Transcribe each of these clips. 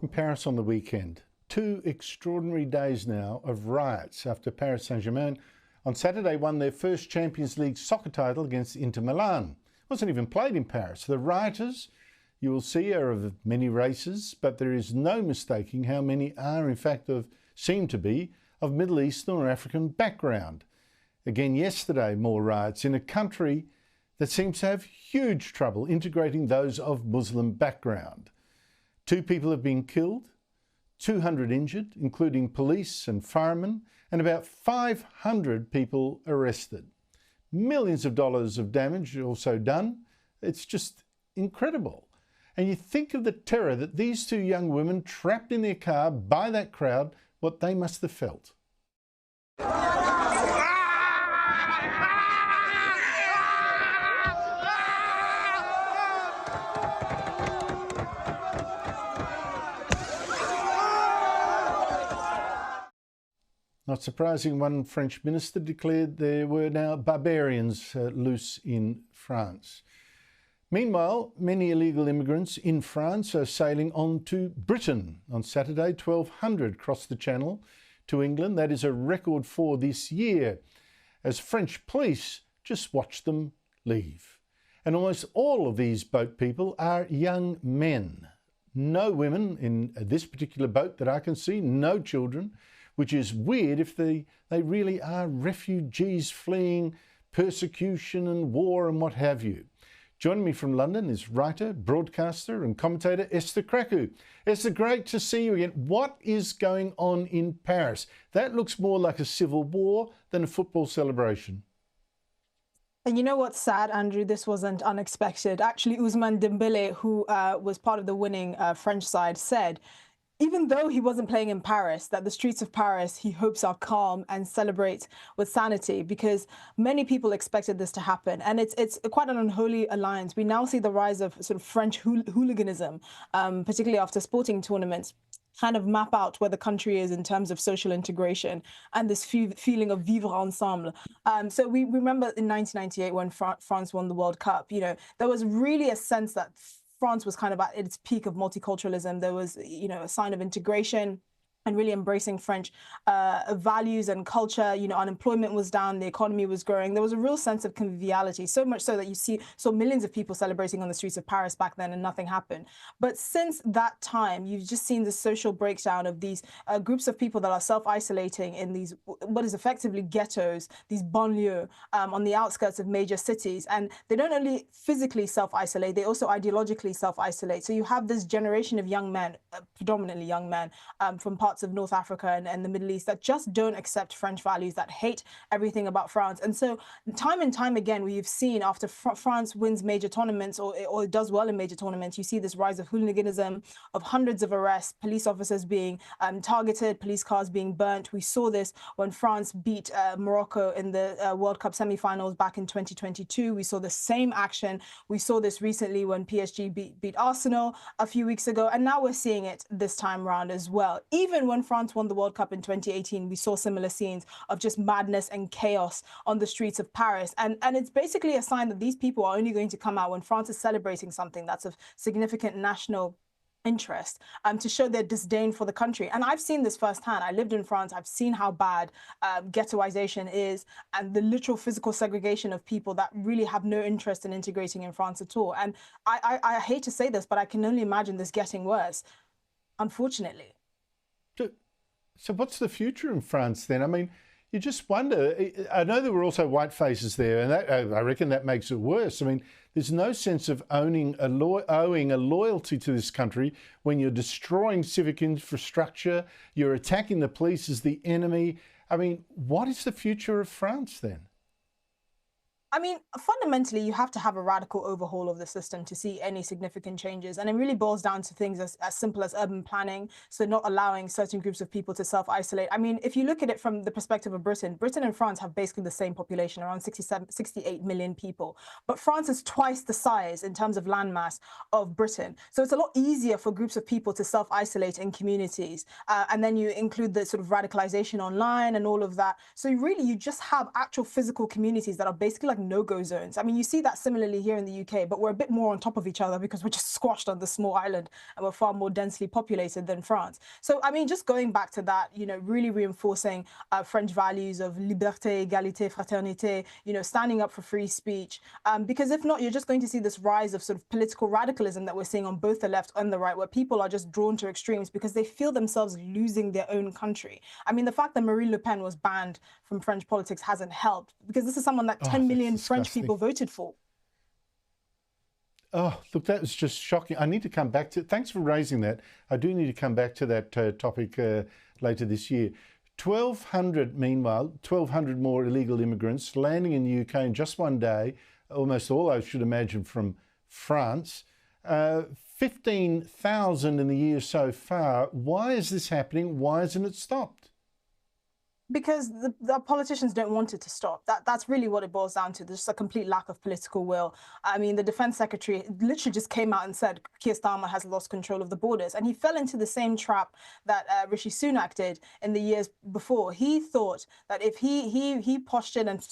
In Paris on the weekend. 2 extraordinary days now of riots after Paris Saint-Germain on Saturday won their first Champions League soccer title against Inter Milan. It wasn't even played in Paris. The rioters, you will see, are of many races, but there is no mistaking how many are, in fact, seem to be, of Middle Eastern or African background. Again yesterday, more riots in a country that seems to have huge trouble integrating those of Muslim background. 2 people have been killed, 200 injured, including police and firemen, and about 500 people arrested. Millions of dollars of damage also done. It's just incredible. And you think of the terror that these 2 young women trapped in their car by that crowd, what they must have felt. Not surprising, one French minister declared there were now barbarians loose in France. Meanwhile, many illegal immigrants in France are sailing on to Britain. On Saturday, 1,200 crossed the Channel to England. That is a record for this year, as French police just watched them leave. And almost all of these boat people are young men. No women in this particular boat that I can see, no children, which is weird if they really are refugees fleeing persecution and war and what have you. Joining me from London is writer, broadcaster and commentator Esther Krakue. Esther, great to see you again. What is going on in Paris? That looks more like a civil war than a football celebration. And you know what's sad, Andrew? This wasn't unexpected. Actually, Ousmane Dembélé, who was part of the winning French side, said even though he wasn't playing in Paris, that the streets of Paris, he hopes, are calm and celebrate with sanity, because many people expected this to happen. And it's quite an unholy alliance. We now see the rise of sort of French hooliganism, particularly after sporting tournaments, kind of map out where the country is in terms of social integration and this feeling of vivre ensemble. So we remember in 1998 when France won the World Cup, you know, there was really a sense that France was kind of at its peak of multiculturalism. There was, you know, a sign of integration and really embracing French values and culture. You know, unemployment was down, the economy was growing. There was a real sense of conviviality, so much so that you saw millions of people celebrating on the streets of Paris back then and nothing happened. But since that time, you've just seen the social breakdown of these groups of people that are self-isolating in these, what is effectively ghettos, these banlieues on the outskirts of major cities. And they don't only physically self-isolate, they also ideologically self-isolate. So you have this generation of young men, predominantly young men, from parts of North Africa and the Middle East that just don't accept French values, that hate everything about France. And so time and time again, we've seen after France wins major tournaments or does well in major tournaments, you see this rise of hooliganism, of hundreds of arrests, police officers being targeted, police cars being burnt. We saw this when France beat Morocco in the World Cup semi-finals back in 2022. We saw the same action. We saw this recently when PSG beat Arsenal a few weeks ago. And now we're seeing it this time around as well. Even when France won the World Cup in 2018, we saw similar scenes of just madness and chaos on the streets of Paris. And it's basically a sign that these people are only going to come out when France is celebrating something that's of significant national interest, to show their disdain for the country. And I've seen this firsthand. I lived in France. I've seen how bad ghettoization is and the literal physical segregation of people that really have no interest in integrating in France at all. And I hate to say this, but I can only imagine this getting worse, unfortunately. So what's the future in France then? I mean, you just wonder. I know there were also white faces there, and I reckon that makes it worse. I mean, there's no sense of owing a loyalty to this country when you're destroying civic infrastructure, you're attacking the police as the enemy. I mean, what is the future of France then? I mean, fundamentally, you have to have a radical overhaul of the system to see any significant changes. And it really boils down to things as simple as urban planning, so not allowing certain groups of people to self-isolate. I mean, if you look at it from the perspective of Britain and France have basically the same population, around 68 million people. But France is twice the size in terms of landmass of Britain. So it's a lot easier for groups of people to self-isolate in communities. And then you include the sort of radicalization online and all of that. So really, you just have actual physical communities that are basically like no-go zones. I mean, you see that similarly here in the UK, but we're a bit more on top of each other because we're just squashed on the small island and we're far more densely populated than France. So, I mean, just going back to that, really reinforcing French values of liberté, égalité, fraternité, standing up for free speech. Because if not, you're just going to see this rise of sort of political radicalism that we're seeing on both the left and the right, where people are just drawn to extremes because they feel themselves losing their own country. I mean, the fact that Marine Le Pen was banned from French politics hasn't helped, because this is someone that 10 million French people voted for. Oh, look, that was just shocking. I need to come back to it. Thanks for raising that. I do need to come back to that topic later this year. 1,200, meanwhile, 1,200 more illegal immigrants landing in the UK in just one day, almost all, I should imagine, from France. 15,000 in the year so far. Why is this happening? Why hasn't it stopped? Because the politicians don't want it to stop. That's really what it boils down to. There's just a complete lack of political will. I mean, the defense secretary literally just came out and said Keir Starmer has lost control of the borders. And he fell into the same trap that Rishi Sunak did in the years before. He thought that if he postured and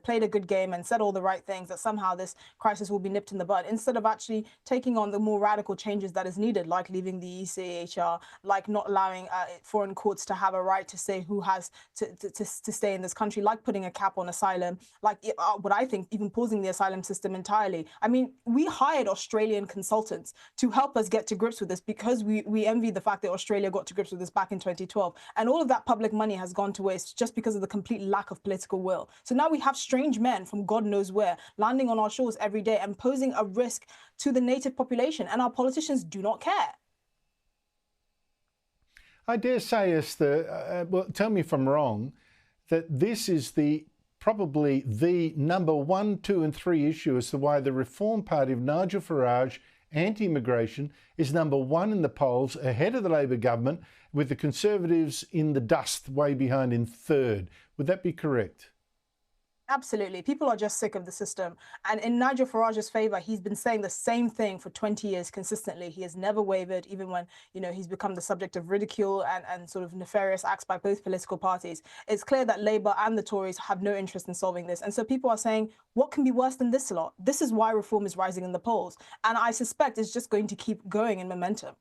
played a good game and said all the right things, that somehow this crisis will be nipped in the bud, instead of actually taking on the more radical changes that is needed, like leaving the ECHR, like not allowing foreign courts to have a right to say who has to stay in this country, like putting a cap on asylum, like what I think, even pausing the asylum system entirely. I mean, we hired Australian consultants to help us get to grips with this because we envy the fact that Australia got to grips with this back in 2012. And all of that public money has gone to waste just because of the complete lack of political will. So now we have strange men from God knows where landing on our shores every day and posing a risk to the native population, and our politicians do not care. I dare say, Esther, well, tell me if I'm wrong, that this is probably the number 1, 2 and 3 issue as to why the Reform Party of Nigel Farage, anti-immigration, is number 1 in the polls, ahead of the Labor government, with the Conservatives in the dust, way behind in 3rd. Would that be correct? Absolutely. People are just sick of the system. And in Nigel Farage's favor, he's been saying the same thing for 20 years consistently. He has never wavered, even when, he's become the subject of ridicule and sort of nefarious acts by both political parties. It's clear that Labour and the Tories have no interest in solving this. And so people are saying, what can be worse than this lot? This is why reform is rising in the polls. And I suspect it's just going to keep going in momentum.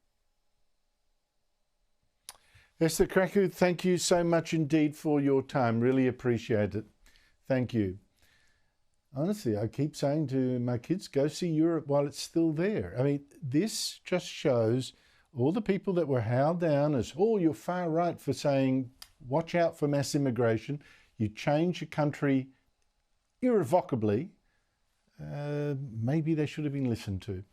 Esther Krakue, thank you so much indeed for your time. Really appreciate it. Thank you. Honestly, I keep saying to my kids, go see Europe while it's still there. I mean, this just shows all the people that were held down as, oh, you're far right for saying, watch out for mass immigration. You change your country irrevocably. Maybe they should have been listened to.